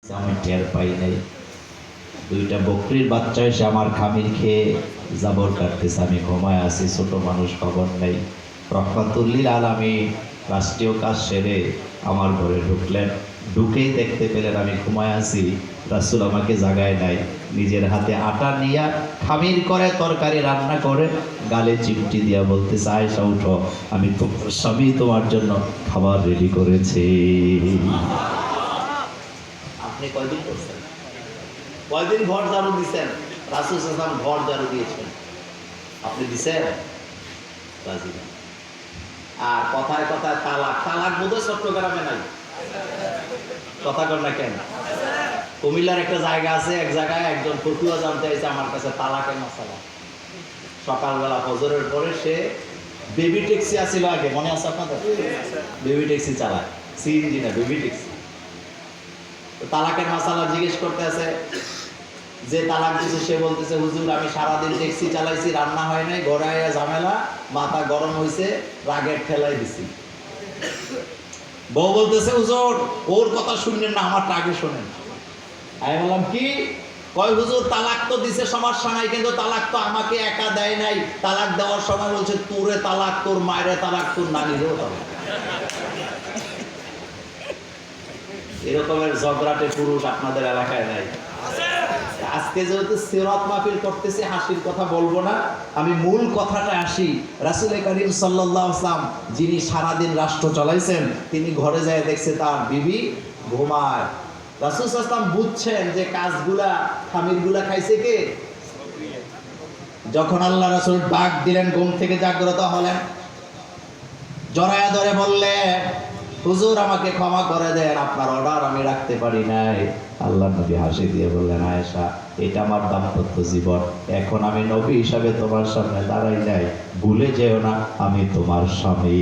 আমি টের পাই নাই। দুইটা বকরির বাচ্চা এসে আমার খামির খেয়ে জাবর কাটতেছে, আমি ঘুমায় আছি, ছোট মানুষ, খবর নেই। রহমাতুল্লিল আলামিন রাষ্ট্রীয় কাজ সেরে আমার ঘরে ঢুকলেন। ঢুকেই দেখতে পেলেন আমি ঘুমায় আছি। রাসূল আমাকে জাগায় নাই, নিজের হাতে আটা নিয়ে খামির করে তরকারি রান্না করে গালে চিমটি দিয়া বলতেছে, আয়েশা উঠো, আমি তোমার স্বামী তোমার জন্য খাবার রেডি করেছি। আপনি কয়দিন করছেন? কয়দিন ঘর ঝাড়ু দিচ্ছেন? রাসূল সাল্লাল্লাহু আলাইহি ওয়াসাল্লাম ঘর ঝাড়ু দিয়েছেন, আপনি দিছেন? আর কথায় কথায় তালাক, তালাক বোধহয় চট্টগ্রামে নাই, কথা কর না কেন? কুমিল্লার একটা জায়গা আছে, এক জায়গায় একজন ফতুয়া জানতে চাইছে আমার কাছে তালাকের মাসালা। সকালবেলা ফজরের পরে সে বেবি ট্যাক্সি আসছিল, আগে মনে আছে আপনাদের? বেবি ট্যাক্সি চালায়, সিএনজি না, বেবি ট্যাক্সি। তালাকের মাসালা জিজ্ঞেস করতে আছে, যে তালাক দিছে সে বলতেছে, হুজুর আমি সারাদিন ট্যাক্সি চালাইছি, রান্না হয় নাই, ঘরে আয়া ঝামেলা, মাথা গরম হয়েছে, রাগের ঠেলাই দিছি। বউ বলতেছে, হুজুর ওর কথা শুনলেন না, আমার আগে শোনেন। আমি বললাম কি? কয় হুজুর তালাক তো দিছে সমস্যা নাই, কিন্তু তালাক তো আমাকে একা দেয় নাই। তালাক দেওয়ার সময় বলছে তোরে তালাক, তোর মায়ের তালাক, তোর নানিরও তালাক। এরকমের ঝগড়াটে পুরুষ আপনাদের এলাকায় নাই? আজকে যেহেতু সিরাত মাহফিল করতেছি, হাসির কথা বলবো না, আমি মূল কথাটা আসি। রাসূল করিম সাল্লাল্লাহু আলাইহি ওয়াসাল্লাম যিনি সারাদিন রাষ্ট্র চালাইছেন, তিনি ঘরে যায় দেখছে তার বিবি ঘুমায়। রাসূল সাল্লাল্লাহু আলাইহি ওয়াসাল্লাম বুঝছেন যে কাজগুলা, খামিরগুলা খাইছে কে? যখন আল্লাহ রাসূল ডাক দিলেন, ঘুম থেকে জাগ্রত হলেন, জড়ায়া ধরে বললেন, হুজুর আমাকে ক্ষমা করে দেন, আপনার অর্ডার আমি রাখতে পারি নাই। আল্লাহ নবী হাসি দিয়ে বললেন, আয়েশা এটা আমার দাম্পত্য জীবন, এখন আমি নবী হিসাবে তোমার সামনে দাঁড়াই নাই, ভুলে যেও না আমি তোমার স্বামী।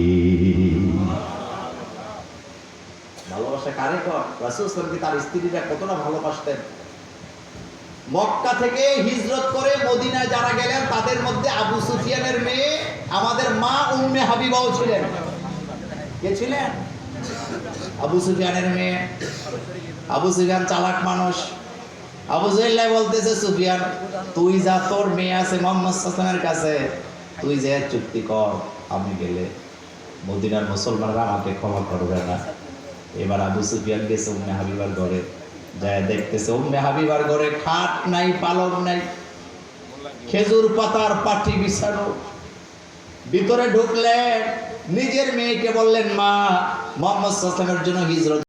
ভালোবাসা কারে কর? রাসূল সাল্লাল্লাহু আলাইহি ওয়াসাল্লাম কি তার স্ত্রীরা কতটা ভালোবাসতেন? মক্কা থেকে হিজরত করে মদিনায় যারা গেলেন তাদের মধ্যে আবু সুফিয়ানের মেয়ে আমাদের মা উম্মে হাবিবাও ছিলেন। কে ছিলেন? আবু সুফিয়ানের মেয়ে। আবু সুফিয়ান চালাক মানুষ। আবু জাহেল বলতেছে, সুফিয়ান তুই যা, তোর মেয়ে আছে মুহাম্মদ সাল্লাল্লাহু আলাইহি ওয়াসাল্লামের কাছে, তুই যে চুক্তি কর, আমি গেলে মদিনার মুসলমানরা আমাকে ক্ষমা করবে না। এবার আবু সুফিয়ান গেছে উম্মে হাবিবার ঘরে, যায় দেখতেছে উম্মে হাবিবার ঘরে খাট নাই, পালং নাই, খেজুর পাতার পাটি বিছানো। ভিতরে ঢুকলেন, নিজের মেয়েকে বললেন, মা মুহাম্মদ সাল্লাল্লাহু আলাইহি ওয়াসাল্লামের জন্য হিজরত